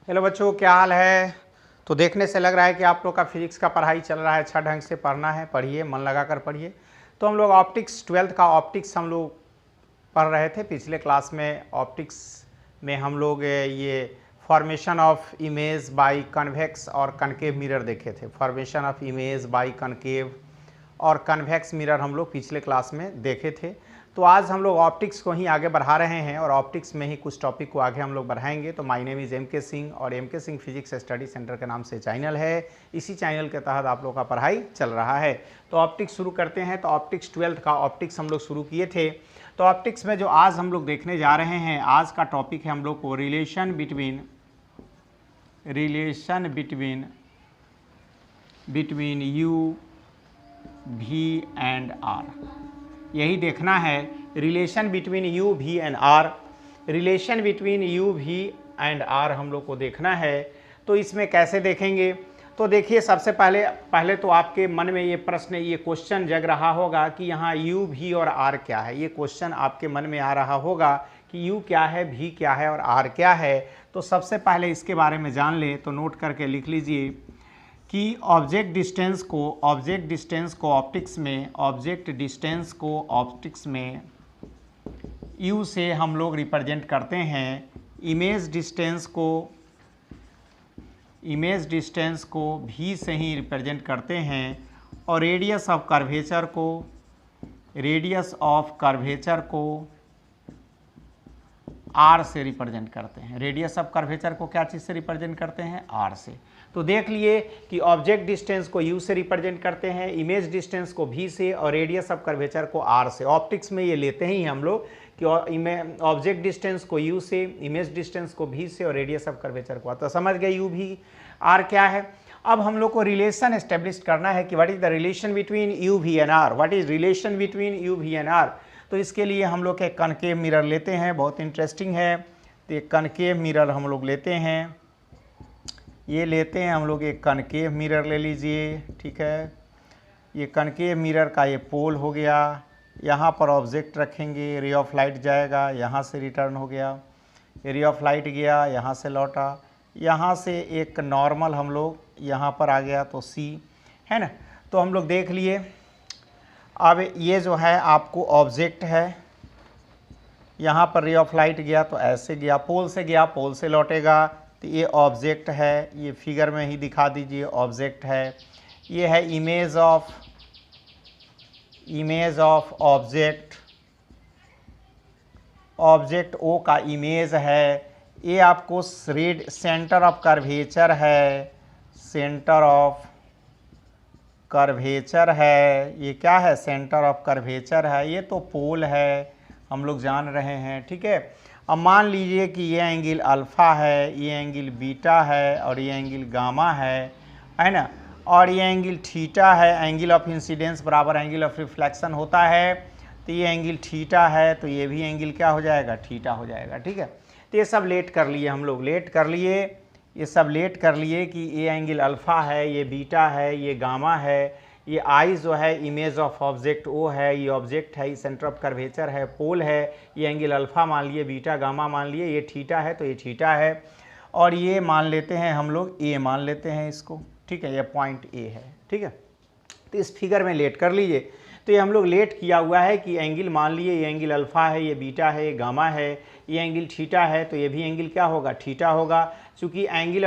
Hello बच्चों, क्या हाल है। तो देखने से लग रहा है कि आप लोग का फिजिक्स का पढ़ाई चल रहा है, अच्छा ढंग से पढ़ना है, पढ़िए, मन लगा कर पढ़िए। तो हम लोग ऑप्टिक्स 12th का ऑप्टिक्स हम लोग पढ़ रहे थे। पिछले क्लास में ऑप्टिक्स में हम लोग ये formation of image by convex और कनकेव मिरर देखे थे। Formation of image by concave और कन्वेक्स मिरर हम लोग पिछले क्लास में देखे थे। तो आज हम लोग ऑप्टिक्स को ही आगे बढ़ा रहे हैं और ऑप्टिक्स में ही कुछ टॉपिक को आगे हम लोग बढ़ाएंगे। तो my name is MK Singh और MK Singh physics study centre के नाम से चैनल है। इसी चैनल के तहत आप लोग का पढ़ाई चल रहा है। तो ऑप्टिक्स शुरू करते हैं। तो ऑप्टिक्स 12th का ऑप्टिक्स हम लोग शुरू किए थे। तो ऑप्टिक्स में जो आज हम लोग देखने जा रहे हैं, आज का टॉपिक है हम लोग को रिलेशन बिटवीन यू भी एंड आर। यही देखना है, रिलेशन बिटवीन यू भी and r. Relation between you भी एंड आर हम लोग को देखना है। तो इसमें कैसे देखेंगे, तो देखिए, सबसे पहले तो आपके मन में ये प्रश्न, ये क्वेश्चन जग रहा होगा कि यहाँ यू भी और आर क्या है। ये क्वेश्चन आपके मन में आ रहा होगा कि यू क्या है, भी क्या है और आर क्या है। तो सबसे पहले इसके बारे में जान ले। तो नोट करके लिख लीजिए कि ऑब्जेक्ट डिस्टेंस को ऑप्टिक्स में यू से हम लोग रिप्रेजेंट करते हैं। इमेज डिस्टेंस को भी से ही रिप्रेजेंट करते हैं और रेडियस ऑफ कर्वेचर को आर से रिप्रेजेंट करते हैं। रेडियस ऑफ कर्वेचर को क्या चीज़ से रिप्रेजेंट करते हैं? आर से। तो देख लिए कि ऑब्जेक्ट डिस्टेंस को यू से रिप्रेजेंट करते हैं, इमेज डिस्टेंस को भी से और रेडियस ऑफ कर्वेचर को आर से। ऑप्टिक्स में ये लेते ही हम लोग कि ऑब्जेक्ट डिस्टेंस को यू से, इमेज डिस्टेंस को भी से और रेडियस ऑफ कर्वेचर को। तो समझ गए यू भी आर क्या है। अब हम लोग को रिलेशन एस्टेब्लिश करना है कि what is the relation between you भी and R. What is relation between you भी एंड आर। तो इसके लिए हम लोग एक कनकेव मिरर लेते हैं, बहुत इंटरेस्टिंग है। तो एक कनकेव मिरर हम लोग लेते हैं, ये लेते हैं हम लोग एक कनकेव मिरर ले लीजिए, ठीक है। ये कनकेव मिरर का ये पोल हो गया, यहाँ पर ऑब्जेक्ट रखेंगे, रे ऑफ लाइट जाएगा, यहाँ से रिटर्न हो गया, रे ऑफ लाइट गया, यहाँ से लौटा, यहाँ से एक नॉर्मल हम लोग यहाँ पर आ गया, तो सी है ना। तो हम लोग देख लिए। अब ये जो है आपको ऑब्जेक्ट है, यहाँ पर रे ऑफ लाइट गया तो ऐसे गया, पोल से लौटेगा। तो ये ऑब्जेक्ट है, ये फिगर में ही दिखा दीजिए, ऑब्जेक्ट है। ये है इमेज ऑफ ऑब्जेक्ट ओ का इमेज है। ये आपको सेंटर ऑफ कर्वेचर है, ये क्या है? सेंटर ऑफ कर्वेचर है। ये तो पोल है, हम लोग जान रहे हैं, ठीक है। अब मान लीजिए कि ये एंगल अल्फ़ा है, ये एंगल बीटा है और ये एंगल गामा है ना। और ये एंगल थीटा है। एंगल ऑफ इंसिडेंस बराबर एंगल ऑफ रिफ्लेक्शन होता है। तो ये एंगल थीटा है, तो ये भी एंगल क्या हो जाएगा? थीटा हो जाएगा, ठीक है। तो ये सब लेट कर लिए हम लोग, ये सब लेट कर लिए कि ये एंगल अल्फ़ा है, ये बीटा है, ये गामा है, ये आई जो है इमेज ऑफ ऑब्जेक्ट ओ है, ये ऑब्जेक्ट है, ये सेंटर ऑफ कर्वेचर है, पोल है, ये एंगल अल्फ़ा मान लिए, बीटा गामा मान लिए, ये थीटा है तो ये थीटा है। और ये मान लेते हैं हम लोग, ए मान लेते हैं इसको, ठीक है, ये पॉइंट ए है, ठीक है। तो इस फिगर में लेट कर लीजिए। तो ये हम लोग लेट किया हुआ है कि एंगल मान लिए, ये एंगल अल्फ़ा है, ये बीटा है, ये गामा है, ये एंगल थीटा है, तो ये भी एंगल क्या होगा? थीटा होगा। चूँकि एंगल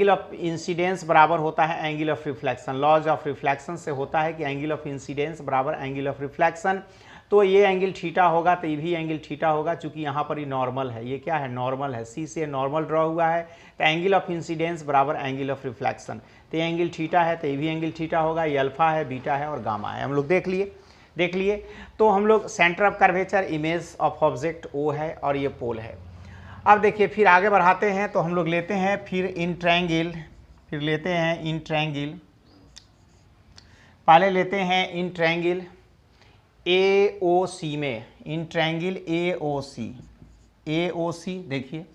ऑफ इंसिडेंस बराबर होता है angle of reflection. Laws of reflection से होता है कि एंगल ऑफ इंसिडेंस बराबर एंगल ऑफ रिफ्लेक्शन। तो ये एंगल थीटा होगा, तो ये भी एंगल थीटा होगा। चूँकि यहाँ पर ये नॉर्मल है, ये क्या है? नॉर्मल है, सी से नॉर्मल ड्रॉ हुआ है। तो एंगल ऑफ इंसिडेंस बराबर एंगल ऑफ रिफ्लेक्शन। तो ये एंगल थीटा है, तो ये भी एंगल थीटा होगा। ये अल्फ़ा है, बीटा है और गामा है। हम लोग देख लिए। तो हम लोग centre of curvature, image of object O है और ये पोल है। अब देखिए, फिर आगे बढ़ाते हैं। तो हम लोग लेते हैं फिर इन ट्रायंगल, पहले लेते हैं इन ट्रायंगल AOC में, इन ट्रायंगल AOC देखिए।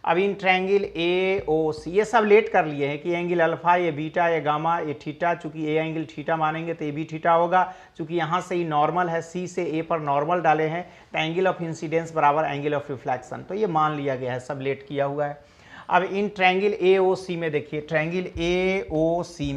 अब इन ट्रायंगल AOC ये सब लेट कर लिए हैं कि एंगल अल्फ़ा, ये बीटा, ये गामा, ये थीटा। चूँकि ए एंगल थीटा मानेंगे तो ये भी थीटा होगा। चूँकि यहाँ से ही नॉर्मल है, सी से ए पर नॉर्मल डाले हैं, तो एंगल ऑफ इंसिडेंस बराबर एंगल ऑफ रिफ्लेक्शन। तो ये मान लिया गया है, सब लेट किया हुआ है। अब इन ट्रायंगल AOC में देखिए, ट्रायंगल AOC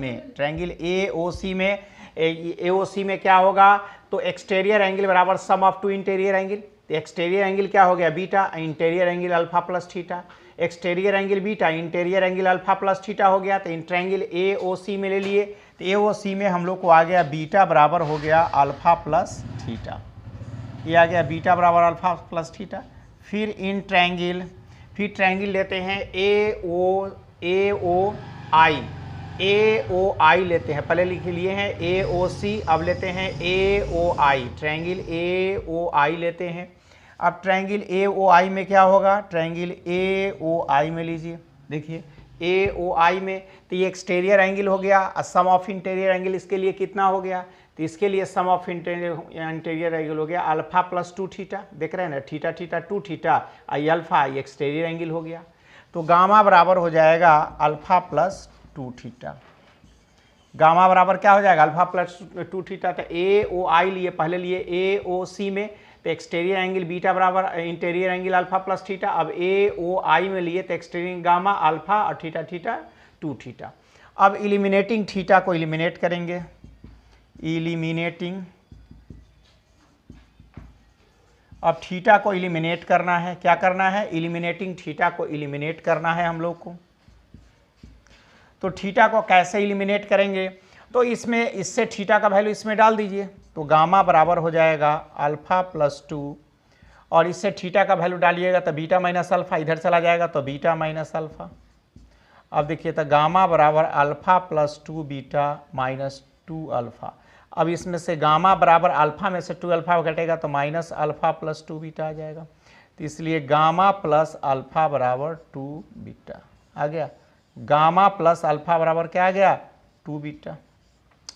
में AOC में क्या होगा, तो एक्सटीरियर एंगल बराबर सम ऑफ टू इंटीरियर एंगल। तो एक्सटीरियर एंगल क्या हो गया, beta, interior angle alpha plus theta, exterior angle beta, interior angle alpha plus theta हो गया। तो इन ट्रायंगल AOC में ले लिए, तो AOC में हम लोग को आ गया बीटा बराबर हो गया अल्फा प्लस थीटा, ये आ गया बीटा बराबर अल्फा प्लस थीटा। फिर इन ट्रायंगल, फिर ट्रायंगल लेते हैं AOI लेते हैं, पहले लिख लिए हैं AOC, अब लेते हैं AOI, ट्रायंगल AOI लेते हैं। अब ट्रायंगल AOI में क्या होगा, ट्रायंगल AOI में लीजिए, देखिए AOI में, तो ये एक्सटीरियर एंगल हो गया, सम ऑफ इंटीरियर एंगल इसके लिए कितना हो गया, तो इसके लिए सम ऑफ इंटीरियर एंगल हो गया अल्फा प्लस 2 थीटा, देख रहे हैं ना, थीटा थीटा 2 थीटा, आई अल्फा, आई एक्सटीरियर एंगल हो गया। तो गामा बराबर हो जाएगा अल्फा प्लस 2 थीटा, गामा बराबर क्या हो जाएगा, अल्फा प्लस 2 थीटा। तो AOI लिए, पहले लिए AOC में, तो एक्सटीरियर एंगल बीटा बराबर interior angle alpha plus theta. अब AOI में लिए तो एक्सटीरियर गामा अल्फा और थीटा थीटा 2 थीटा। अब इलिमिनेटिंग थीटा को इलिमिनेट करेंगे, इलिमिनेटिंग, अब थीटा को इलिमिनेट करना है, क्या करना है, इलिमिनेटिंग थीटा को इलिमिनेट करना है हम लोग को। तो थीटा को कैसे इलिमिनेट करेंगे, तो इसमें, इससे थीटा का वैल्यू इसमें डाल दीजिए, तो गामा बराबर हो जाएगा अल्फा प्लस 2, और इससे थीटा का वैल्यू डालिएगा तो बीटा माइनस अल्फा, इधर चला जाएगा तो बीटा माइनस अल्फा। अब देखिए, तो गामा बराबर alpha plus 2 beta minus 2 alpha. अब इसमें से गामा बराबर अल्फा में से 2 अल्फा घटेगा तो माइनस अल्फा प्लस 2 बीटा आ जाएगा, तो इसलिए गामा प्लस अल्फा बराबर 2 बीटा आ गया, गामा प्लस अल्फा बराबर क्या आ गया, 2 बीटा।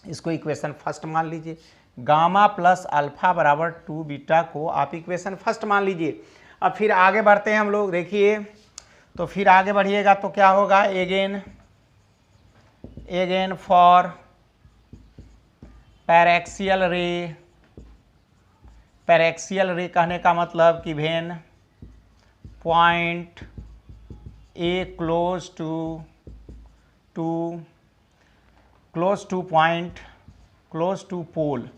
इसको इक्वेशन फर्स्ट मान लीजिए, गामा प्लस अल्फा बराबर 2 बीटा को आप इक्वेशन फर्स्ट मान लीजिए। अब फिर आगे बढ़ते हैं हम लोग, देखिए, तो फिर आगे बढ़िएगा तो क्या होगा, again for paraxial ray, paraxial ray कहने का मतलब कि when point A close to point, close to pole,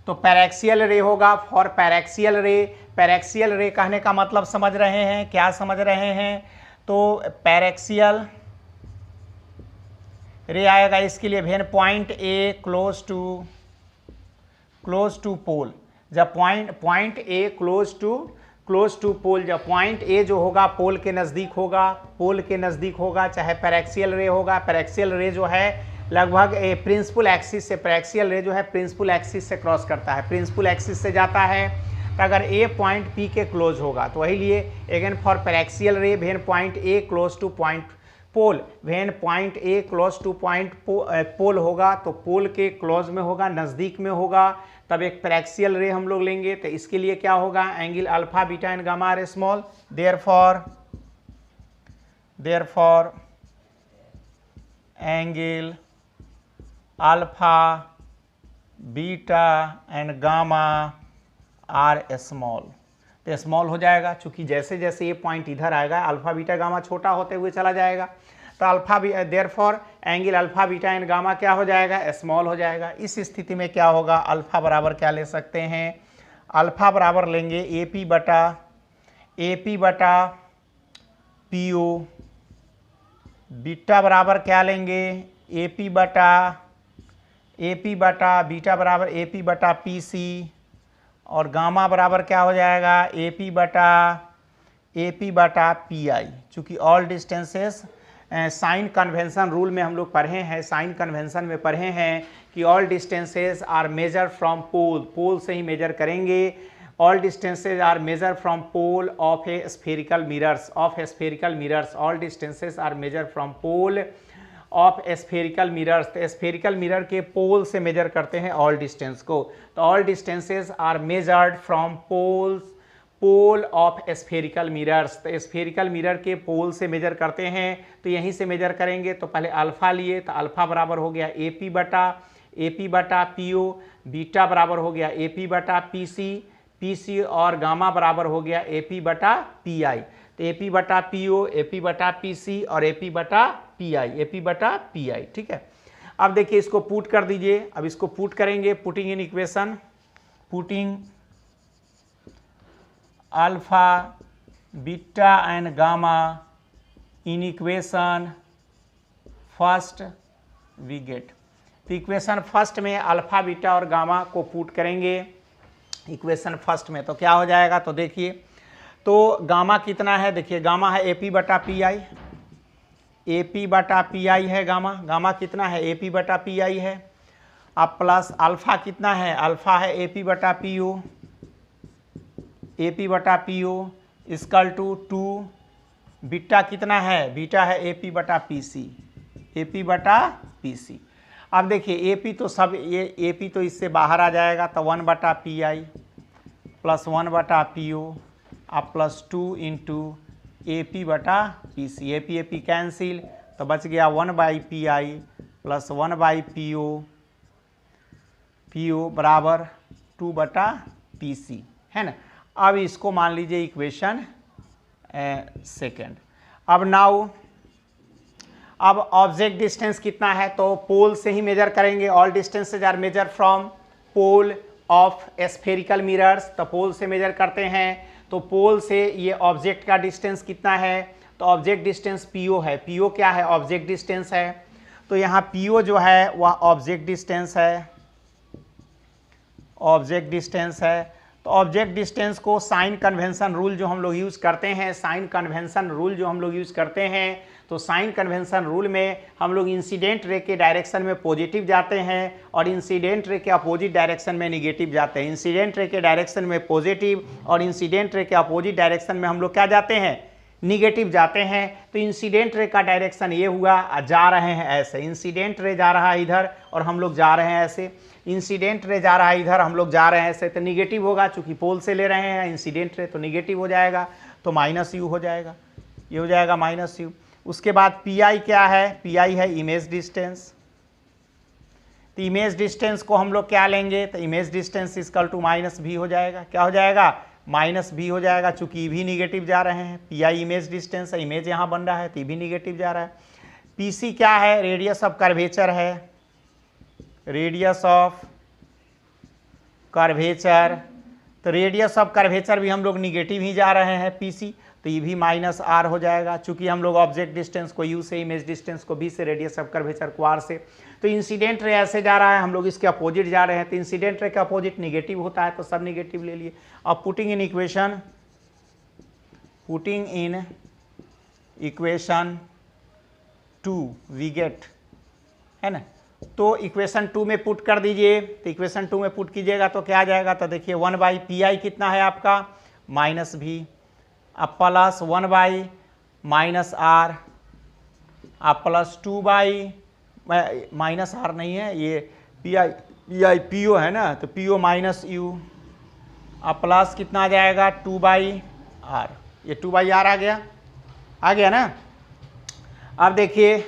तो पैरेक्सियल रे होगा for paraxial ray. Paraxial ray कहने का मतलब समझ रहे हैं, क्या समझ रहे हैं, तो पैरेक्सियल रे आएगा इसके लिए when point A close to pole, जब point A close to pole, जब पॉइंट ए जो होगा पोल के नज़दीक होगा, चाहे पैरेक्सियल रे होगा। पैरेक्सियल रे जो है लगभग प्रिंसिपल एक्सिस से, पैरेक्सियल रे जो है प्रिंसिपल एक्सिस से क्रॉस करता है, प्रिंसिपल एक्सिस से जाता है। तो अगर ए पॉइंट पी के क्लोज होगा तो वही लिए again for paraxial ray when point A close to point pole, when point A close to point pole होगा तो पोल के क्लोज में होगा, नज़दीक में होगा, तब एक पैरेक्सियल रे हम लोग लेंगे। तो इसके लिए क्या होगा, angle alpha beta and gamma are small, therefore angle alpha beta and gamma are small, तो स्मॉल हो जाएगा, चूंकि जैसे जैसे ये पॉइंट इधर आएगा अल्फा बीटा गामा छोटा होते हुए चला जाएगा, तो alpha therefore angle alpha beta and gamma क्या हो जाएगा, स्मॉल हो जाएगा। इस स्थिति में क्या होगा, अल्फा बराबर क्या ले सकते हैं, अल्फा बराबर लेंगे AP बटा PO, बीटा बराबर क्या लेंगे, AP बटा बीटा बराबर AP बटा PC, और गामा बराबर क्या हो जाएगा, AP बटा PI। चूँकि all distances, sign convention rule में हम लोग पढ़े हैं, साइन कन्वेंशन में पढ़े हैं कि all distances are measure from pole से ही मेजर करेंगे। All distances are measure from pole of a spherical mirrors, all distances are measure from pole of spherical mirrors, तो स्फेरिकल मिरर के पोल से मेजर करते हैं ऑल डिस्टेंस को। तो all distances are measured from pole of spherical mirrors, तो spherical mirror के pole से मेजर करते हैं, तो यहीं से मेजर करेंगे। तो पहले अल्फा लिए, तो अल्फा बराबर हो गया AP बटा PO, बीटा बराबर हो गया AP बटा PC, PC और गामा बराबर हो गया AP बटा PI। तो AP बटा PO, AP बटा PC और AP बटा PI, AP बटा PI, ठीक है। अब देखिए इसको पुट कर दीजिए। अब इसको पुट करेंगे, putting in equation, putting alpha beta and gamma in equation first we get. तो इक्वेशन फर्स्ट में अल्फा बीटा और गामा को पुट करेंगे इक्वेशन फर्स्ट में, तो क्या हो जाएगा, तो देखिए, तो गामा कितना है, देखिए गामा है AP बटा PI, AP बटा PI है गामा, गामा कितना है AP बटा PI है। अब प्लस अल्फा कितना है, अल्फा है AP बटा PO, AP बटा PO इक्वल टू 2, बीटा कितना है, बीटा है AP बटा PC, AP बटा PC। अब देखिए AP तो सब ये AP तो इससे बाहर आ जाएगा, तो 1 बटा PI प्लस 1 बटा PO अब प्लस 2 इंटू AP बटा PC, AP AP कैंसिल, तो बच गया 1 by PI plus 1 by PO बराबर 2 बटा PC, है ना। अब इसको मान लीजिए इक्वेशन सेकेंड। अब नाउ अब ऑब्जेक्ट डिस्टेंस कितना है, तो पोल से ही मेजर करेंगे। All distances are measure from pole of spherical mirrors, तो पोल से मेजर करते हैं। तो पोल से ये ऑब्जेक्ट का डिस्टेंस कितना है, तो ऑब्जेक्ट डिस्टेंस PO है। PO क्या है, ऑब्जेक्ट डिस्टेंस है। तो यहाँ PO जो है वह ऑब्जेक्ट डिस्टेंस है, ऑब्जेक्ट डिस्टेंस है। तो ऑब्जेक्ट डिस्टेंस को साइन कन्वेंशन रूल जो हम लोग यूज़ करते हैं, साइन कन्वेंशन रूल जो हम लोग यूज़ करते हैं, तो साइन कन्वेंशन रूल में हम लोग इंसिडेंट रे के डायरेक्शन में पॉजिटिव जाते हैं और इंसिडेंट रे के अपोजिट डायरेक्शन में निगेटिव जाते हैं। इंसिडेंट रे के डायरेक्शन में पॉजिटिव और इंसिडेंट रे के अपोजिट डायरेक्शन में हम लोग क्या जाते हैं, निगेटिव जाते हैं। तो इंसिडेंट रे का डायरेक्शन ये हुआ, जा रहे हैं ऐसे, इंसिडेंट रे जा रहा है इधर और हम लोग जा रहे हैं ऐसे, इंसिडेंट रे जा रहा है इधर, हम लोग जा रहे हैं ऐसे, तो निगेटिव होगा, चूंकि पोल से ले रहे हैं इंसिडेंट रे तो निगेटिव हो जाएगा, तो -u हो जाएगा, ये हो जाएगा -u। उसके बाद PI क्या है, PI है इमेज डिस्टेंस। तो इमेज डिस्टेंस को हम लोग क्या लेंगे, तो image distance equal to -b हो जाएगा, क्या हो जाएगा, -b हो जाएगा, चूंकि भी निगेटिव जा रहे हैं। PI इमेज डिस्टेंस है, इमेज यहाँ बन रहा है तो भी निगेटिव जा रहा है। PC क्या है, रेडियस ऑफ कर्वेचर है, रेडियस ऑफ कर्वेचर। तो रेडियस ऑफ कर्वेचर भी हम लोग निगेटिव ही जा रहे हैं PC, तो ये भी -r हो जाएगा, चूंकि हम लोग ऑब्जेक्ट डिस्टेंस को U से, इमेज डिस्टेंस को B से, रेडियस ऑफ कर्वेचर को R से। तो इंसिडेंट रे ऐसे जा रहा है, हम लोग इसके अपोजिट जा रहे हैं, तो इंसिडेंट रे का अपोजिट निगेटिव होता है, तो सब निगेटिव ले लिए। अब putting in equation, putting in equation 2 we get, है ना। तो इक्वेशन 2 में पुट कर दीजिए। तो इक्वेशन 2 में पुट कीजिएगा तो क्या आ जाएगा, तो देखिए 1 बाई PI कितना है आपका, -b, अब प्लस 1 बाई -r, अब प्लस 2 बाई -r नहीं है, ये PO है ना, तो PO -u, अब प्लस कितना आ जाएगा 2 बाई r, ये 2 बाई r आ गया ना। अब देखिए,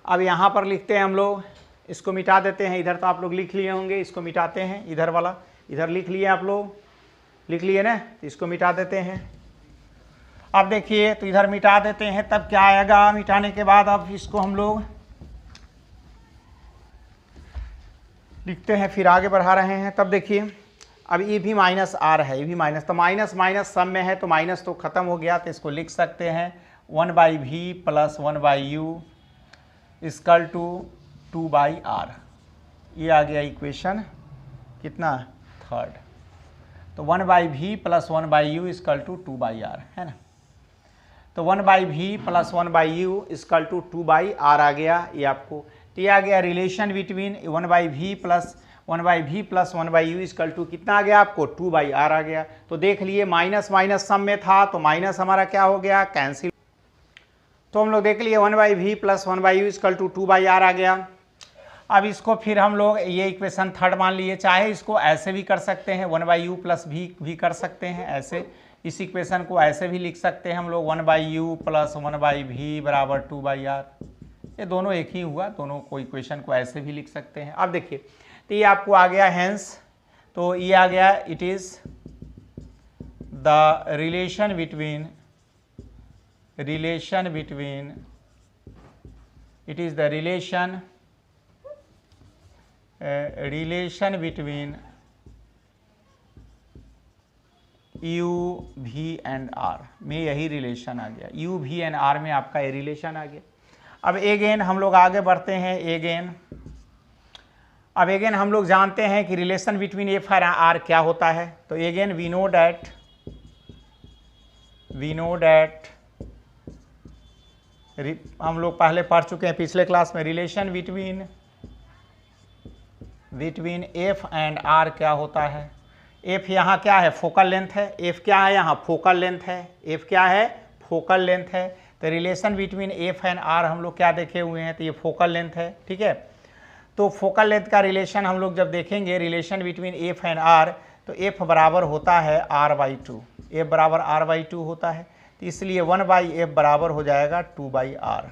अब यहाँ पर लिखते हैं हम लोग, इसको मिटा देते हैं, इधर तो आप लोग लिख लिए होंगे, इसको मिटाते हैं, इधर वाला इधर लिख लिए, आप लोग लिख लिए ना, तो इसको मिटा देते हैं। अब देखिए, तो इधर मिटा देते हैं, तब क्या आएगा, मिटाने के बाद अब इसको हम लोग लिखते हैं, फिर आगे बढ़ा रहे हैं। तब देखिए, अब ये भी -r है, ये भी माइनस, तो माइनस माइनस सब में है, तो माइनस तो ख़त्म हो गया, तो इसको लिख सकते हैं 1/v plus 1/u equal to 2/r। ये आ गया इक्वेशन कितना, थर्ड। तो 1/v plus 1/u equal to 2/r, है ना। तो 1/v plus 1/u equal to 2/r आ गया, ये आपको। तो ये आ गया relation between 1/v plus 1/u equal to कितना आ गया आपको, 2/r आ गया। तो देख लिए, माइनस माइनस सम में था, तो माइनस हमारा क्या हो गया, कैंसिल। तो हम लोग देख लिए 1/v plus 1/u equal to 2/r आ गया। अब इसको फिर हम लोग ये इक्वेशन थर्ड मान लिए, चाहे इसको ऐसे भी कर सकते हैं, 1/u प्लस v भी कर सकते हैं ऐसे, इस इक्वेशन को ऐसे भी लिख सकते हैं हम लोग 1/u प्लस 1/v बराबर 2/r। ये दोनों एक ही हुआ, दोनों को इक्वेशन को ऐसे भी लिख सकते हैं। अब देखिए, तो ये आपको आ गया हैंस, तो ये आ गया it is the relation between it is the relation between u v and r में यही रिलेशन आ गया, u v एंड r में आपका ये रिलेशन आ गया। अब एगेन हम लोग आगे बढ़ते हैं। अब एगेन हम लोग जानते हैं कि रिलेशन बिटवीन एफ और आर क्या होता है। तो एगेन वी नो डैट हम लोग पहले पढ़ चुके हैं पिछले क्लास में, relation between f and r क्या होता है। एफ यहाँ क्या है, फोकल लेंथ है। एफ क्या है यहाँ, फोकल लेंथ है। एफ क्या है, फोकल लेंथ है। तो relation between f and r हम लोग क्या देखे हुए हैं, तो ये फोकल लेंथ है, ठीक है। तो फोकल लेंथ का रिलेशन हम लोग जब देखेंगे, relation between f and are, तो एफ बराबर होता है r/2, एफ बराबर r/2 होता है। तो इसलिए 1/f बराबर हो जाएगा 2/r,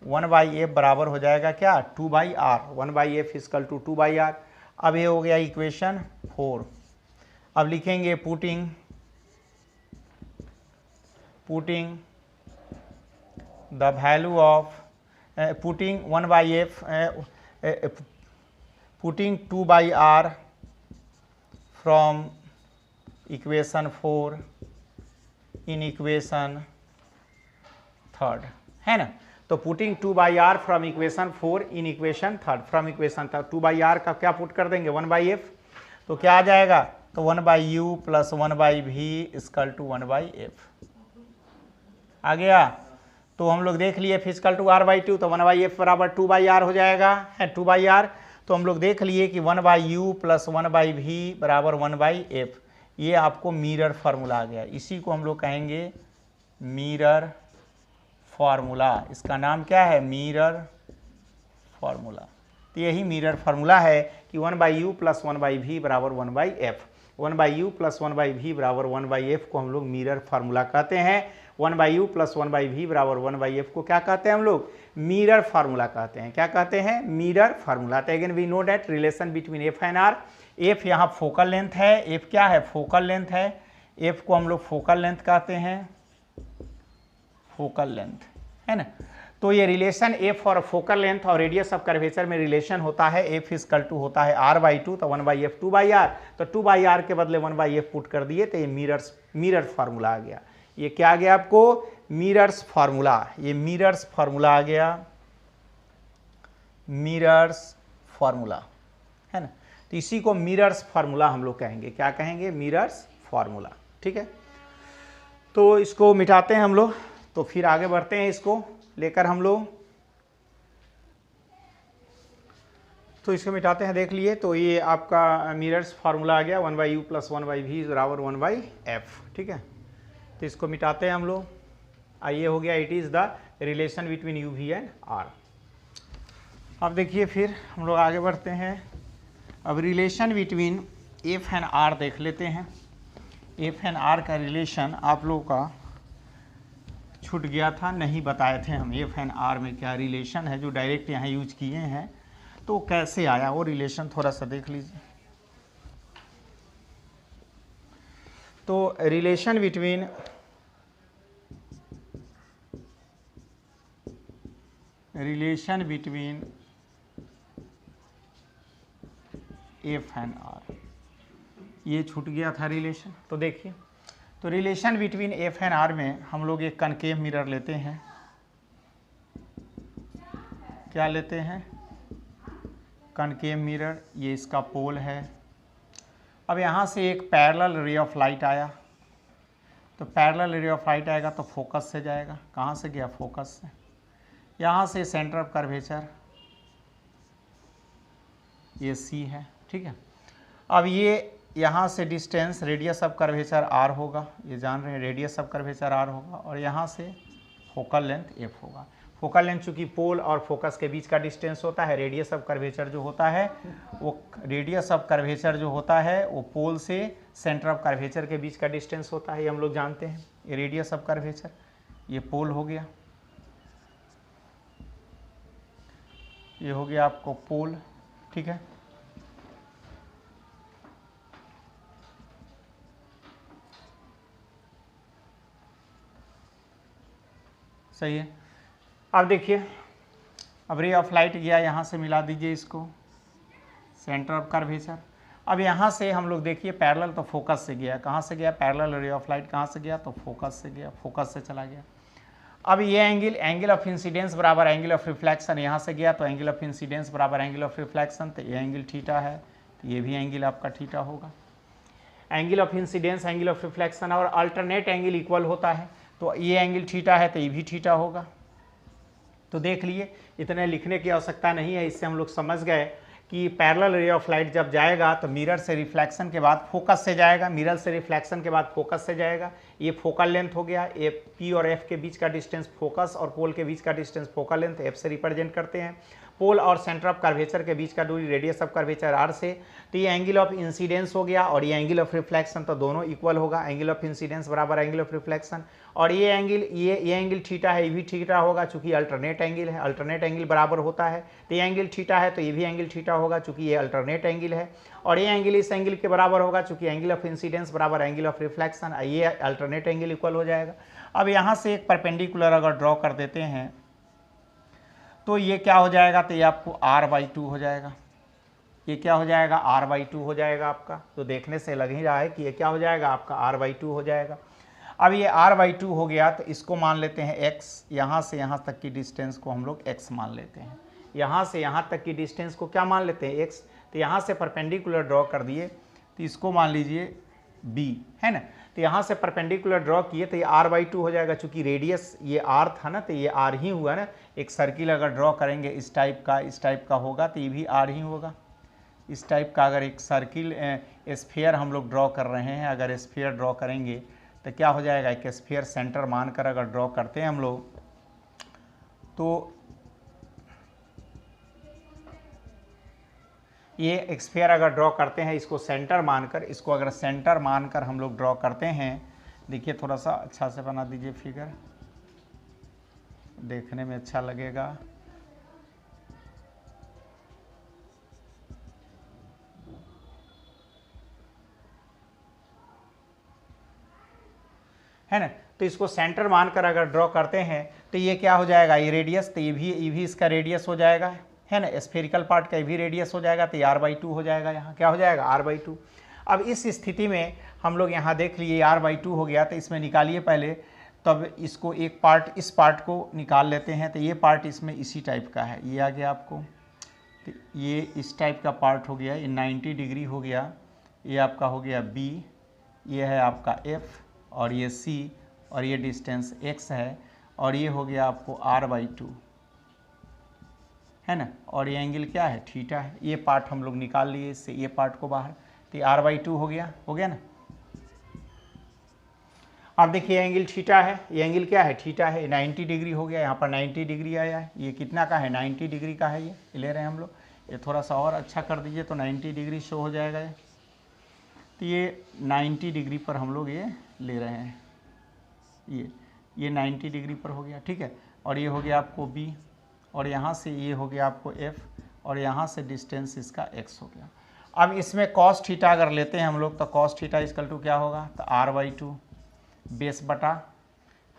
1/f बराबर हो जाएगा क्या, 2/r, 1/f equal to 2/r। अब ये हो गया इक्वेशन 4। अब लिखेंगे putting the value of putting 1/f putting 2/r from equation 4 in equation 3, है ना। तो putting 2/r from equation 4 in equation 3, from equation 3 2/r का क्या पुट कर देंगे, 1/f, तो क्या आ जाएगा, तो 1/u plus 1/v equal to 1/f आ गया। तो हम लोग देख लिए फिजिकल टू r/2, तो 1/f बराबर 2/r हो जाएगा, है 2/r। तो हम लोग देख लिए कि 1/u प्लस 1/v बराबर 1/f, ये आपको मिरर फार्मूला आ गया। इसी को हम लोग कहेंगे मिरर फार्मूला। इसका नाम क्या है, मिरर फार्मूला। तो यही मिरर फार्मूला है कि 1/u प्लस 1/v बराबर 1/f, 1/u प्लस 1/v बराबर 1/f को हम लोग मिरर फार्मूला कहते हैं। 1/u प्लस 1/v बराबर 1/f को क्या कहते हैं हम लोग, मिरर फार्मूला कहते हैं। क्या कहते हैं, मिरर फार्मूला। तो again we know that relation between f and r. F यहाँ फोकल लेंथ है, एफ क्या है, फोकल लेंथ है। एफ को हम लोग फोकल लेंथ कहते हैं, फोकल लेंथ, है ना। तो ये रिलेशन एफ और फोकल लेंथ और रेडियस ऑफ कर्वेचर में रिलेशन होता है। एफ इक्वल टू होता है r/2, तो 1/f 2/r, तो 2/r के बदले 1/f पुट कर दिए, तो ये मिरर फार्मूला आ गया। ये क्या आ गया आपको, मिरर्स फार्मूला। ये मिरर्स फार्मूला आ गया, मिरर्स फार्मूला, है ना। तो इसी को मिरर्स फार्मूला हम लोग कहेंगे। क्या कहेंगे, मिरर्स फार्मूला, ठीक है। तो इसको मिटाते हैं हम लोग, तो फिर आगे बढ़ते हैं इसको लेकर हम लोग। तो इसको मिटाते हैं, देख लिए। तो ये आपका मिरर्स फार्मूला आ गया, 1/u प्लस 1/v बराबर 1/f, ठीक है। तो इसको मिटाते हैं हम लोग। आइए, हो गया, it is the relation between u v and r। अब देखिए फिर हम लोग आगे बढ़ते हैं। अब relation between f and r देख लेते हैं। f एंड r का रिलेशन आप लोगों का छूट गया था, नहीं बताए थे हम f एंड r में क्या रिलेशन है, जो डायरेक्ट यहाँ यूज किए हैं। तो कैसे आया वो रिलेशन, थोड़ा सा देख लीजिए। तो relation between f and r, ये छूट गया था रिलेशन। तो देखिए, तो relation between f and r में हम लोग एक कनकेव मिरर लेते हैं। क्या लेते हैं, कनकेव मिरर। ये इसका पोल है। अब यहाँ से एक पैरेलल रे ऑफ लाइट आया, तो पैरेलल रे ऑफ लाइट आएगा तो फोकस से जाएगा। कहाँ से गया, फोकस से। यहाँ से सेंटर ऑफ कर्वेचर ये सी है, ठीक है। अब ये यहाँ से distance radius of curvature r होगा, ये जान रहे हैं, रेडियस ऑफ कर्वेचर r होगा। और यहाँ से फोकल लेंथ f होगा। फोकल लेंथ चूँकि पोल और फोकस के बीच का डिस्टेंस होता है, रेडियस ऑफ कर्वेचर जो होता है वो पोल से सेंटर ऑफ कर्वेचर के बीच का डिस्टेंस होता है, ये हम लोग जानते हैं। ये रेडियस ऑफ कर्वेचर, ये पोल हो गया, ये हो गया आपको पोल, ठीक है। सही है। अब देखिए, अब रे ऑफ लाइट गया, यहाँ से मिला दीजिए इसको सेंटर ऑफ कर्वेचर। अब यहाँ से हम लोग देखिए पैरेलल तो फोकस से गया, कहाँ से गया, पैरेलल रे ऑफ लाइट कहाँ से गया, तो फोकस से गया, फोकस से चला गया। अब ये एंगल ऑफ इंसिडेंस बराबर एंगल ऑफ रिफ्लेक्शन, यहाँ से गया तो एंगल ऑफ इंसिडेंस बराबर एंगल ऑफ रिफ्लेक्शन, तो ये एंगल थीटा है, तो ये भी एंगल आपका थीटा होगा। Angle of incidence angle of reflection और अल्टरनेट एंगल इक्वल होता है, तो ये एंगल थीटा है तो ये भी थीटा होगा। तो देख लिए, इतने लिखने की आवश्यकता नहीं है, इससे हम लोग समझ गए कि पैरेलल रे ऑफ लाइट जब जाएगा तो मिरर से रिफ्लेक्शन के बाद फोकस से जाएगा, मिरर से रिफ्लेक्शन के बाद फोकस से जाएगा। ये फोकल लेंथ हो गया, ए पी और एफ के बीच का डिस्टेंस फोकस और पोल के बीच का डिस्टेंस फोकल लेंथ एफ से रिप्रेजेंट करते हैं। पोल और सेंटर ऑफ कर्वेचर के बीच का दूरी रेडियस ऑफ कर्वेचर आर से। तो ये एंगल ऑफ इंसिडेंस हो गया और ये एंगल ऑफ रिफ्लेक्शन, तो दोनों इक्वल होगा, एंगल ऑफ इंसिडेंस बराबर एंगल ऑफ रिफ्लेक्शन। और ये एंगल ये एंगल थीटा है, ये भी थीटा होगा चूंकि अल्टरनेट एंगल है, अल्टरनेट एंगल बराबर होता है। तो ये एंगल थीटा है तो ये भी एंगल थीटा होगा चूंकि ये अल्टरनेट एंगल है। और ये एंगल इस एंगल के बराबर होगा चूंकि एंगल ऑफ इंसिडेंस बराबर एंगल ऑफ रिफ्लेक्शन, ये अल्टरनेट एंगल इक्वल हो जाएगा। अब यहाँ से एक परपेंडिकुलर अगर ड्रॉ कर देते हैं तो ये क्या हो जाएगा, तो ये आपको r/2 हो जाएगा। ये क्या हो जाएगा, r/2 हो जाएगा आपका। तो देखने से लग ही रहा है कि ये क्या हो जाएगा, आपका r/2 हो जाएगा। अब ये r/2 हो गया तो इसको मान लेते हैं x, यहाँ से यहाँ तक की डिस्टेंस को हम लोग x मान लेते हैं। यहाँ से यहाँ तक की डिस्टेंस को क्या मान लेते हैं, x। तो यहाँ से परपेंडिकुलर ड्रॉ कर दिए तो इसको मान लीजिए b, है ना। तो यहाँ से परपेंडिकुलर ड्रॉ किए तो ये r/2 हो जाएगा, चूंकि रेडियस ये r था ना, तो ये r ही हुआ ना। एक सर्किल अगर ड्रॉ करेंगे इस टाइप का होगा तो ये भी r ही होगा। इस टाइप का अगर एक सर्किल स्फीयर हम लोग ड्रॉ कर रहे हैं, अगर स्फीयर ड्रॉ करेंगे तो क्या हो जाएगा, एक स्फीयर सेंटर मानकर अगर ड्रॉ करते हैं हम लोग, तो ये एक स्फीयर अगर ड्रॉ करते हैं, इसको सेंटर मानकर, इसको अगर सेंटर मानकर हम लोग ड्रॉ करते हैं, देखिए थोड़ा सा अच्छा से बना दीजिए फिगर, देखने में अच्छा लगेगा। है ना। तो इसको सेंटर मानकर अगर ड्रॉ करते हैं तो ये क्या हो जाएगा, ये रेडियस, तो ये भी इसका रेडियस हो जाएगा, है ना। स्फेरिकल पार्ट का भी रेडियस हो जाएगा, तो r/2 हो जाएगा। यहाँ क्या हो जाएगा, r/2। अब इस स्थिति में हम लोग यहाँ देख लिए r/2 हो गया, तो इसमें निकालिए पहले, तब इसको एक पार्ट, इस पार्ट को निकाल लेते हैं। तो ये पार्ट इसमें इसी टाइप का है, ये आ गया आपको, तो ये इस टाइप का पार्ट हो गया, ये 90 डिग्री हो गया, ये आपका हो गया b, ये है आपका f और ये c और ये डिस्टेंस x है, और ये हो गया आपको r/2, है ना। और ये एंगल क्या है, थीटा है। ये पार्ट हम लोग निकाल लिए इससे, ये पार्ट को बाहर, तो ये r/2 हो गया ना। अब देखिए एंगल थीटा है, ये एंगल क्या है, थीटा है, 90 डिग्री हो गया, यहाँ पर 90 डिग्री आया है। ये कितना का है, 90 डिग्री का है, ये ले रहे हैं हम लोग। ये थोड़ा सा और अच्छा कर दीजिए तो 90 डिग्री शो हो जाएगा ये। तो ये 90 डिग्री पर हम लोग ये ले रहे हैं, ये 90 डिग्री पर हो गया, ठीक है। और ये हो गया आपको b, और यहाँ से ये हो गया आपको f, और यहाँ से डिस्टेंस इसका x हो गया। अब इसमें cos थीटा अगर लेते हैं हम लोग, तो cos थीटा इक्वल टू क्या होगा, तो r/2 बेस बटा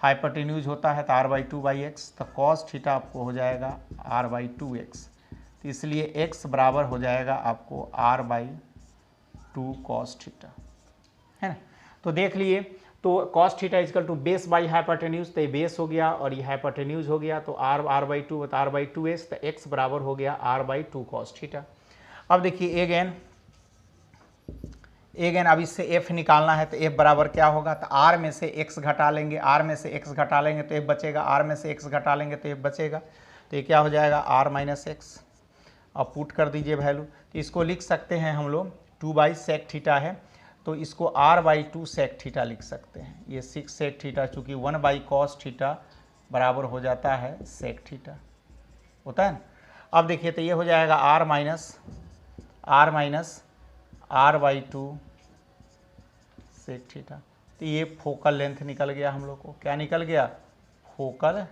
हाइपोटेन्यूज होता है, तो r/2/x, तो cos थीटा आपको हो जाएगा r/2x। तो इसलिए x बराबर हो जाएगा आपको r/2 cos थीटा, है ना। तो देख लिए, तो cos theta equal to base by hypotenuse, तो ये बेस हो गया और ये हाइपोटेन्यूज हो गया, तो r/2 तो r/2s, तो x बराबर हो गया r/2 cos थीटा। अब देखिए अगेन अब इससे f निकालना है, तो f बराबर क्या होगा, तो r में से x घटा लेंगे, r में से x घटा लेंगे तो f बचेगा, r में से x घटा लेंगे तो f बचेगा, तो ये क्या हो जाएगा r-x। अब पुट कर दीजिए वैल्यू, तो इसको लिख सकते हैं हम लोग 2/sec थीटा है, तो इसको r/2 sec थीटा लिख सकते हैं। ये 6 sec थीटा, चूँकि 1/cos थीटा बराबर हो जाता है sec थीटा, होता है ना। अब देखिए तो ये हो जाएगा r/2 sec थीटा। तो ये फोकल लेंथ निकल गया हम लोग को, क्या निकल गया, फोकल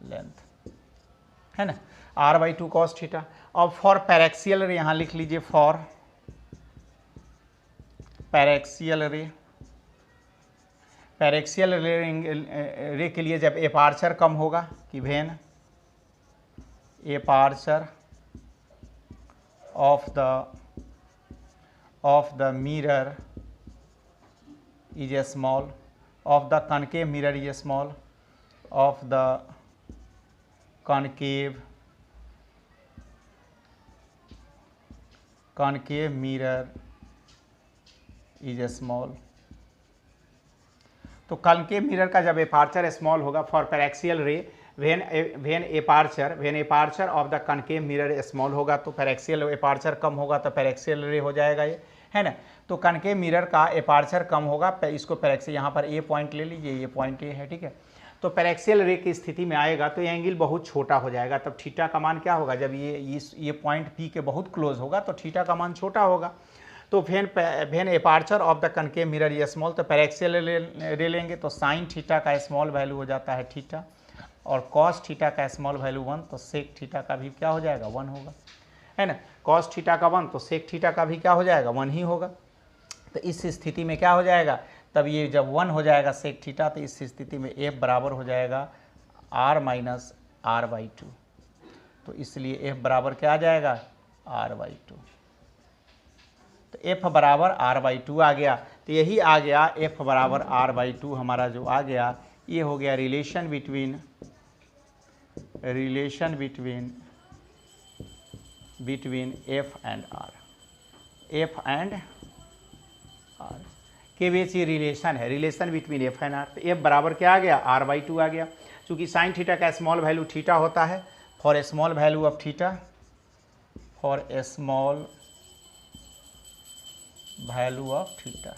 लेंथ, है ना, r/2 cos थीटा। अब फॉर पैरेक्सियल रे यहाँ लिख लीजिए, फॉर पैरेक्सियल रे, पैरेक्सियल रे के लिए जब एपार्चर कम होगा कि when aperture of the mirror is a small, of the concave mirror is a small, of the concave mirror is a small। तो कॉन्केव मिरर का जब एपार्चर स्मॉल होगा for paraxial ray when aperture of the concave mirror small होगा तो paraxial एपार्चर कम होगा तो paraxial रे हो जाएगा ये, है ना। तो कॉन्केव मिरर का एपार्चर कम होगा, इसको पैरेक्सियल, यहाँ पर ए पॉइंट ले लीजिए, ये पॉइंट ए है, ठीक है। तो पैरेक्सियल रे की स्थिति में आएगा तो ये एंगल बहुत छोटा हो जाएगा, तब थीटा का मान क्या होगा, जब ये पॉइंट पी के बहुत क्लोज होगा तो थीटा का मान छोटा होगा। तो when aperture of the concave mirror ये स्मॉल, तो पैरेक्सियल रे लेंगे तो साइन थीटा का स्मॉल वैल्यू हो जाता है थीटा, और कॉस थीटा का स्मॉल वैल्यू 1, तो सेक थीटा का भी क्या हो जाएगा 1 होगा, है ना। कॉस थीटा का 1 तो सेक थीटा का भी क्या हो जाएगा 1 ही होगा। तो इस स्थिति में क्या हो जाएगा, तब ये जब 1 हो जाएगा सेक थीटा, तो इस स्थिति में एफ बराबर हो जाएगा r माइनस r/2। तो इसलिए एफ बराबर क्या आ जाएगा r/2। तो एफ बराबर r/2 आ गया। तो यही आ गया एफ बराबर r/2 हमारा जो आ गया, ये हो गया relation between f and r के बीच ये रिलेशन है, relation between f and are. तो एफ बराबर क्या आ गया r/2 आ गया। चूँकि साइन थीटा का स्मॉल वैल्यू थीटा होता है, for a small value of theta, for a small value of theta,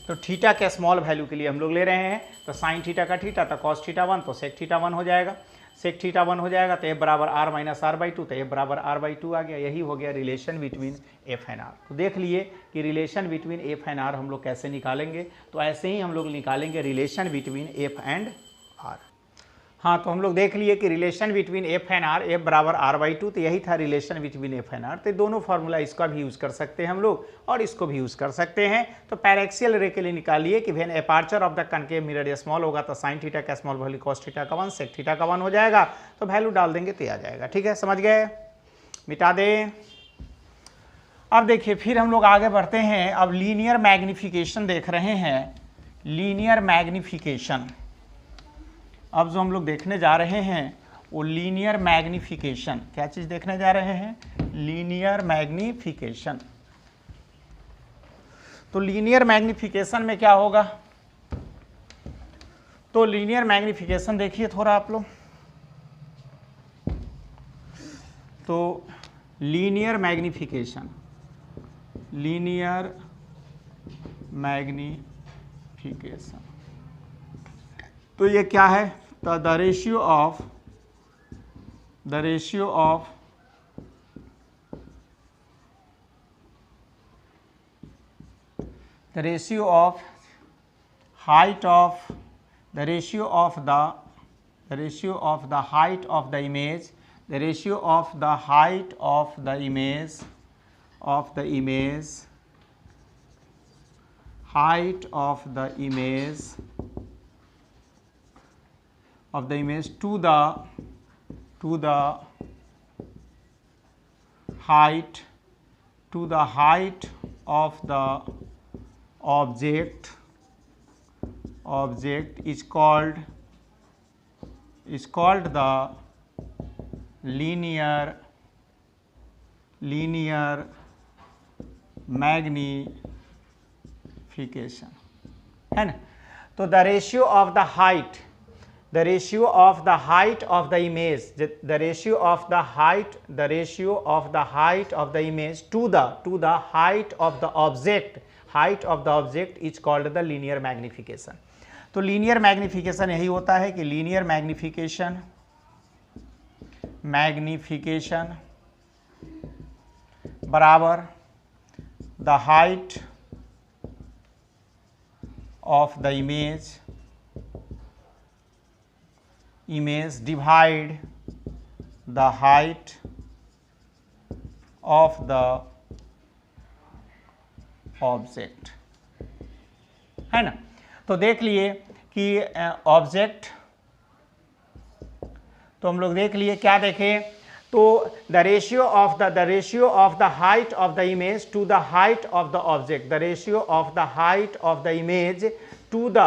तो थीटा के स्मॉल वैल्यू के लिए हम लोग ले रहे हैं, तो साइन थीटा का थीटा, तो कॉस थीटा 1 तो सेक थीटा 1 हो जाएगा, सेक थीटा 1 हो जाएगा, तो एफ बराबर r माइनस r/2, तो एफ बराबर r/2 आ गया। यही हो गया relation between f and are. तो देख लिए कि relation between f and r हम लोग कैसे निकालेंगे, तो ऐसे ही हम लोग निकालेंगे relation between f and r. हाँ, तो हम लोग देख लिए कि relation between f and r, f बराबर r/2, तो यही था relation between f and are. तो दोनों फार्मूला इसका भी यूज़ कर सकते हैं हम लोग और इसको भी यूज़ कर सकते हैं। तो पैरेक्सियल रे के लिए निकालिए कि when aperture of the concave mirror small होगा तो साइन थीटा का स्मॉल वैल्यू कॉस थीटा का 1 सेक थीटा का 1 हो जाएगा, तो वैल्यू डाल देंगे तो आ जाएगा। ठीक है, समझ गए, मिटा दें। अब देखिए फिर हम लोग आगे बढ़ते हैं। अब लीनियर मैग्निफिकेशन देख रहे हैं, लीनियर मैग्निफिकेशन। अब जो हम लोग देखने जा रहे हैं वो लीनियर मैग्निफिकेशन। क्या चीज़ देखने जा रहे हैं, लीनियर मैग्निफिकेशन। तो लीनियर मैग्निफिकेशन में क्या होगा, तो लीनियर मैग्निफिकेशन देखिए थोड़ा आप लोग। तो लीनियर मैग्निफिकेशन, लीनियर मैग्निफिकेशन, तो ये क्या है, तो the ratio of height of the ratio of the height of the image, the ratio of the height of the image height of the image to the height of the object is called the linear magnification, है ना। तो the ratio of the height of the image, the ratio of the height of the image to the height of the object is called the linear magnification। तो linear magnification यही होता है कि linear magnification बराबर the height of the image divide the height of the object, है ना। तो देख लिए कि ऑब्जेक्ट, तो हम लोग देख लिए, क्या देखें, तो the ratio of the height of the image to the height of the object, the ratio of the height of the image to the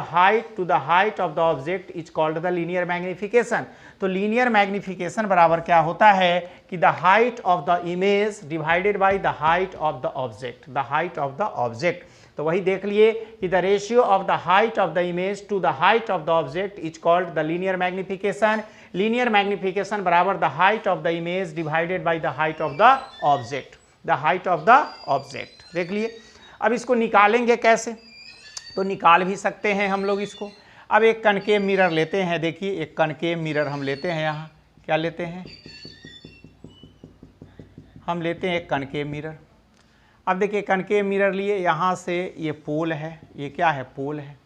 height of the object is called the linear magnification. तो linear magnification बराबर क्या होता है कि the height of the image divided by the height of the object, the height of the object. तो वही देख लिए कि the ratio of the height of the image to the height of the object is called the linear magnification. Linear magnification बराबर the height of the image divided by the height of the object, the height of the object. देख लिए। अब इसको निकालेंगे कैसे, तो निकाल भी सकते हैं हम लोग इसको। अब एक कनकेव मिरर लेते हैं, देखिए एक कनकेव मिरर हम लेते हैं, यहाँ क्या लेते हैं, हम लेते हैं एक कनकेव मिरर। अब देखिए कनकेव मिरर लिए, यहाँ से ये पोल है, ये क्या है, पोल है।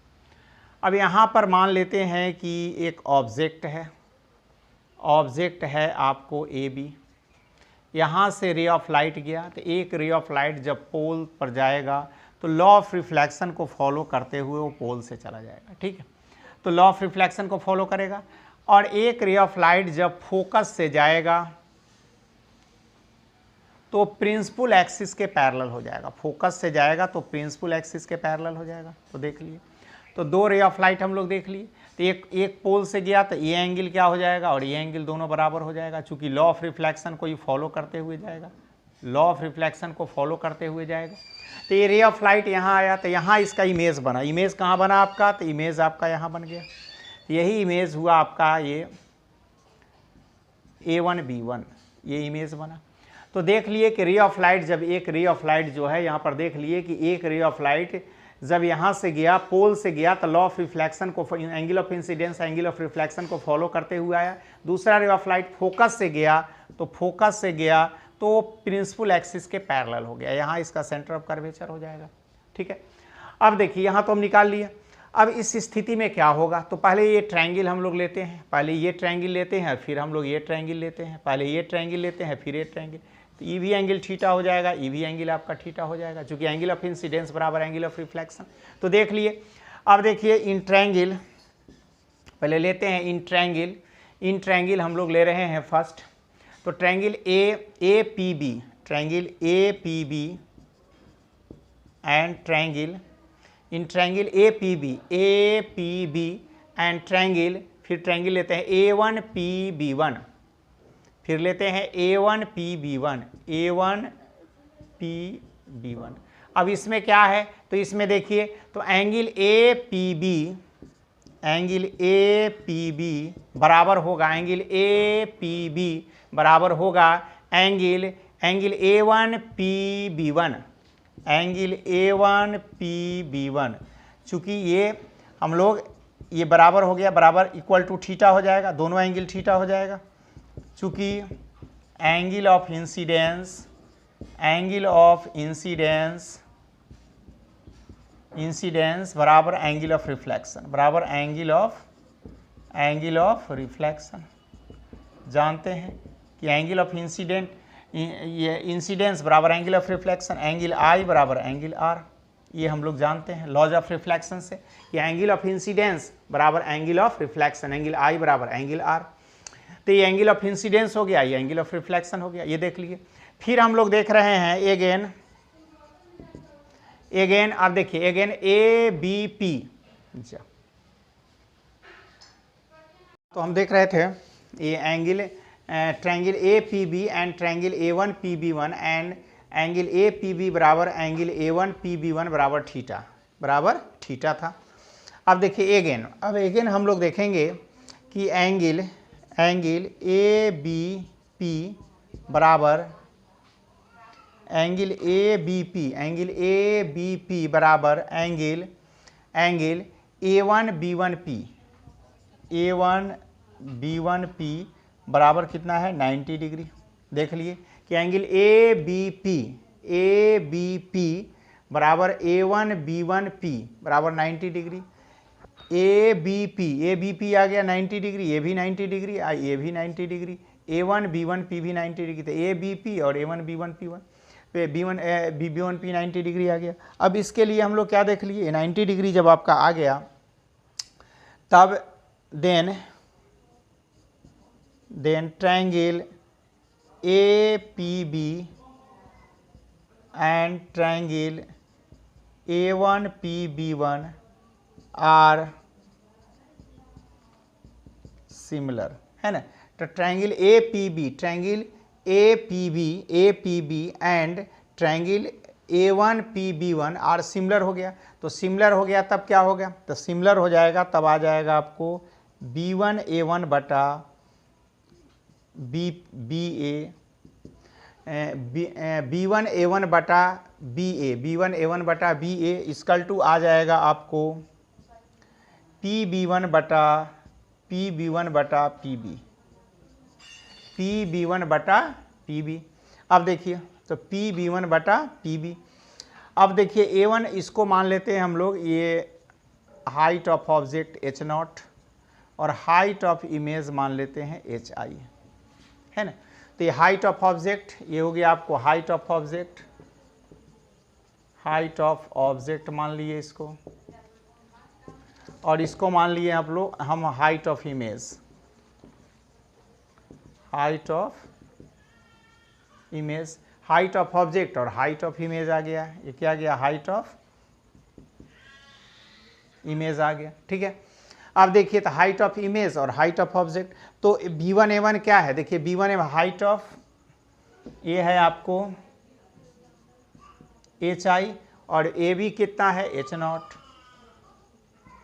अब यहाँ पर मान लेते हैं कि एक ऑब्जेक्ट है, ऑब्जेक्ट है आपको ए बी, यहाँ से रे ऑफ लाइट गया, तो एक रे ऑफ लाइट जब पोल पर जाएगा तो लॉ ऑफ रिफ्लेक्शन को फॉलो करते हुए वो पोल से चला जाएगा, ठीक है। तो लॉ ऑफ रिफ्लेक्शन को फॉलो करेगा, और एक रे ऑफ लाइट जब फोकस से जाएगा तो प्रिंसिपल एक्सिस के पैरेलल हो जाएगा, फोकस से जाएगा तो प्रिंसिपल एक्सिस के पैरेलल हो जाएगा। तो देख लिए, तो दो रे ऑफ लाइट हम लोग देख लिए, तो एक पोल से गया तो ये एंगल क्या हो जाएगा और ये एंगल दोनों बराबर हो जाएगा, चूंकि लॉ ऑफ रिफ्लेक्शन को ये फॉलो करते हुए जाएगा, लॉ ऑफ रिफ्लेक्शन को फॉलो करते हुए जाएगा। तो ये रे ऑफ लाइट यहाँ आया, तो यहाँ इसका इमेज बना, इमेज कहाँ बना आपका, तो इमेज आपका यहाँ बन गया, यही इमेज हुआ आपका ये A1 B1, ये इमेज बना। तो देख लिए कि रे ऑफ लाइट, जब एक रे ऑफ लाइट जो है यहाँ पर देख लिए कि एक रे ऑफ लाइट जब यहाँ से गया, पोल से गया, तो लॉ ऑफ रिफ्लेक्शन को, angle of incidence, angle of reflection को फॉलो करते हुए आया। दूसरा रे ऑफ लाइट फोकस से गया, तो फोकस से गया तो प्रिंसिपल एक्सिस के पैरेलल हो गया, यहाँ इसका सेंटर ऑफ कर्वेचर हो जाएगा, ठीक है। अब देखिए यहाँ तो हम निकाल लिए। अब इस स्थिति में क्या होगा, तो पहले ये ट्रायंगल हम लोग लेते हैं, पहले ये ट्रायंगल लेते हैं, फिर हम लोग ये ट्रायंगल लेते हैं, पहले ये ट्रायंगल लेते हैं, फिर ये ट्रायंगल, तो ई भी एंगल थीटा हो जाएगा, ई भी एंगल आपका थीटा हो जाएगा, क्योंकि एंगल ऑफ इंसिडेंस बराबर एंगल ऑफ रिफ्लेक्शन। तो देख लिए। अब देखिए इन ट्रायंगल पहले लेते हैं, इन ट्रायंगल हम लोग ले रहे हैं फर्स्ट। तो triangle A P B, triangle A P B and triangle, in triangle A P B and triangle, फिर ट्रायंगल लेते हैं A1 PB1, फिर लेते हैं A1 PB1, A1 PB1। अब इसमें क्या है, तो इसमें देखिए, तो एंगल APB बराबर होगा, एंगल APB बराबर होगा angle A1 PB1, angle A1 PB1। चूँकि ये हम लोग ये बराबर हो गया, बराबर इक्वल टू थीटा हो जाएगा, दोनों एंगल थीटा हो जाएगा, चूँकि एंगल ऑफ इंसिडेंस बराबर एंगल ऑफ रिफ्लेक्शन, बराबर एंगल ऑफ रिफ्लेक्शन। जानते हैं कि एंगल ऑफ इंसिडेंस बराबर angle of reflection, angle I बराबर एंगल R, ये हम लोग जानते हैं लॉज ऑफ रिफ्लेक्शन से, कि एंगल ऑफ इंसिडेंस बराबर angle of reflection, angle I बराबर एंगल R। तो ये एंगल ऑफ इंसिडेंस हो गया, ये एंगल ऑफ रिफ्लेक्शन हो गया, ये देख लिए। फिर हम लोग देख रहे हैं एगेन, अब देखिए एगेन ABP, तो हम देख रहे थे ये angle triangle APB and triangle A1 PB1 and angle APB बराबर एंगल A1 PB1 बराबर थीटा था। अब देखिए एगेन हम लोग देखेंगे कि एंगल ABP बराबर एंगल ABP बराबर एंगल A1 B1P बराबर कितना है, 90 डिग्री। देख लिए कि एंगल ABP बराबर A1 B1P बराबर 90 डिग्री, ABP आ गया 90 डिग्री, ये भी 90 डिग्री, ये भी 90 डिग्री, A1 B1P भी 90 डिग्री, तो ABP और A1 B1P1 पे B1P 90 डिग्री आ गया। अब इसके लिए हम लोग क्या देख लिए, 90 डिग्री जब आपका आ गया तब then triangle APB and triangle A1PB1 are similar, है ना। तो triangle APB and triangle A1PB1 are similar हो गया। तो सिमिलर हो गया तब क्या हो गया, तो सिमिलर हो जाएगा तब आ जाएगा आपको B1A1 बटा B1A1 बटा B1A1 बटा BA इक्वल टू आ जाएगा आपको PB1 बटा PB, PB1 बटा PB। अब देखिए तो PB1 बटा PB। अब देखिए A1 इसको मान लेते हैं हम लोग, ये हाइट ऑफ ऑब्जेक्ट H0 और हाइट ऑफ इमेज मान लेते हैं HI, है ना। तो ये हाइट ऑफ ऑब्जेक्ट, ये हो गया आपको हाइट ऑफ ऑब्जेक्ट मान लिए इसको, और इसको मान लिए आप लोग हम height of image, height of object और हाइट ऑफ इमेज आ गया। ये क्या आ गया, हाइट ऑफ इमेज आ गया, ठीक है। अब देखिए तो हाइट ऑफ इमेज और हाइट ऑफ ऑब्जेक्ट, तो B1A1 क्या है, देखिए B1A1 हाइट ऑफ, ये है आपको HI और AB कितना है H0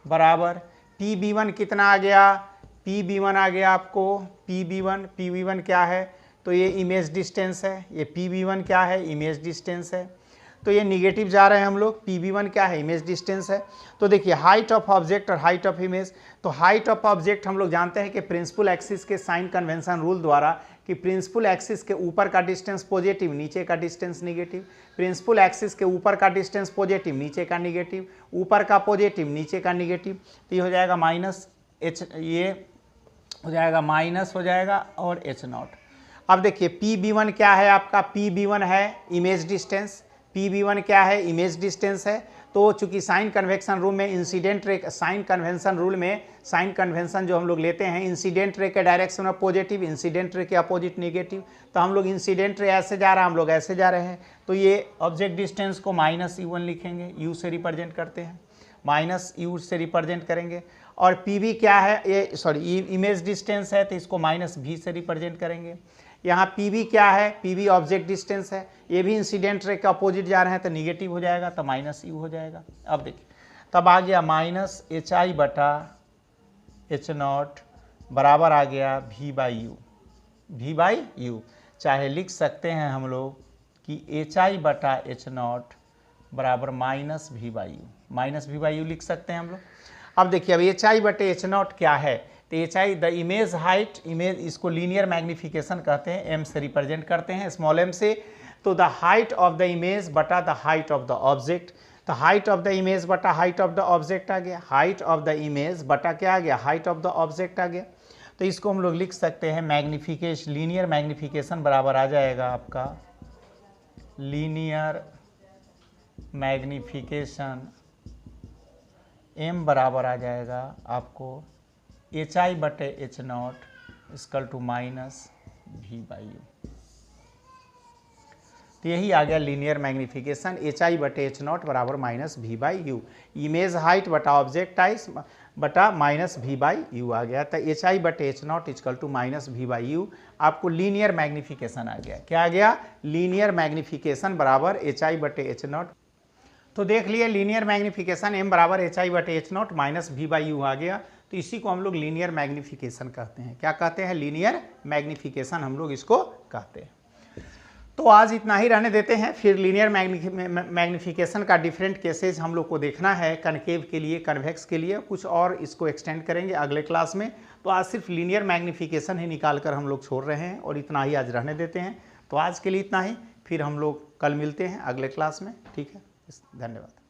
बराबर PB1 कितना आ गया, PB1 आ गया आपको PB1 क्या है, तो ये इमेज डिस्टेंस है, ये PB1 क्या है, इमेज डिस्टेंस है। तो ये निगेटिव जा रहे हैं हम लोग, PB1 क्या है, इमेज डिस्टेंस है। तो देखिए हाइट ऑफ ऑब्जेक्ट और हाइट ऑफ इमेज, तो हाइट ऑफ ऑब्जेक्ट हम लोग जानते हैं कि प्रिंसिपल एक्सिस के साइन कन्वेंशन रूल द्वारा कि प्रिंसिपल एक्सिस के ऊपर का डिस्टेंस पॉजिटिव, नीचे का डिस्टेंस निगेटिव, प्रिंसिपल एक्सिस के ऊपर का डिस्टेंस पॉजिटिव, नीचे का निगेटिव, ऊपर का पॉजिटिव, नीचे का निगेटिव, तो ये हो जाएगा माइनस H, ये हो जाएगा माइनस हो जाएगा और H0। अब देखिए PB1 क्या है आपका, PB1 है इमेज डिस्टेंस, PB1 क्या है, इमेज डिस्टेंस है। तो चूंकि साइन कन्वेक्शन रूल में incident ray, sign convention rule में साइन कन्वेंशन जो हम लोग लेते हैं, इंसिडेंट रे के डायरेक्शन में पॉजिटिव, इंसिडेंट रे के अपोजिट नेगेटिव, तो हम लोग इंसिडेंट रे ऐसे जा रहा है, हम लोग ऐसे जा रहे हैं, तो ये ऑब्जेक्ट डिस्टेंस को -U1 लिखेंगे, U से रिप्रेजेंट करते हैं, -U से रिप्रेजेंट करेंगे। और PB क्या है, ये सॉरी इमेज डिस्टेंस है तो इसको -V से रिप्रेजेंट करेंगे। यहाँ PB क्या है, PB ऑब्जेक्ट डिस्टेंस है, ये भी इंसिडेंट रे के अपोजिट जा रहे हैं तो निगेटिव हो जाएगा, तो -U हो जाएगा। अब देखिए तब आ गया -HI बटा H0 बराबर आ गया V/U। चाहे लिख सकते हैं हम लोग कि HI बटा H0 बराबर -V/U लिख सकते हैं हम लोग। अब देखिए अब HI बटे H0 क्या है, तो HI the image height, image इसको लीनियर मैग्निफिकेशन कहते हैं, M से रिप्रेजेंट करते हैं, स्मॉल m से। तो the height of the image बटा the height of the object, तो हाइट ऑफ द इमेज बटा हाइट ऑफ द ऑब्जेक्ट आ गया, हाइट ऑफ द इमेज बटा क्या आ गया, हाइट ऑफ द ऑब्जेक्ट आ गया। तो इसको हम लोग लिख सकते हैं मैग्निफिकेशन, लीनियर मैग्निफिकेशन बराबर आ जाएगा आपका लीनियर मैग्निफिकेशन M बराबर आ जाएगा आपको HI बटे H0 इक्वल टू -V/U। तो यही आ गया लीनियर मैग्निफिकेशन, HI बटे H0 बराबर -V/U। इमेज हाइट बटा ऑब्जेक्ट टाइस बटा -V/U आ गया, तो HI बटे H0 इक्वल टू -V/U आपको लीनियर मैग्निफिकेशन आ गया। क्या आ गया, लीनियर मैग्निफिकेशन बराबर HI बटे H0। तो देख लिए लीनियर मैग्निफिकेशन M बराबर HI बटे H0 -V/U आ गया। तो इसी को हम लोग लीनियर मैग्निफिकेशन कहते हैं। क्या कहते हैं, लीनियर मैग्निफिकेशन हम लोग इसको कहते हैं। तो आज इतना ही रहने देते हैं, फिर लीनियर मैग्निफिकेशन का डिफरेंट केसेस हम लोग को देखना है, कनकेव के लिए, कन्वेक्स के लिए, कुछ और इसको एक्सटेंड करेंगे अगले क्लास में। तो आज सिर्फ लीनियर मैग्निफिकेशन ही निकाल कर हम लोग छोड़ रहे हैं और इतना ही आज रहने देते हैं। तो आज के लिए इतना ही, फिर हम लोग कल मिलते हैं अगले क्लास में, ठीक है, धन्यवाद।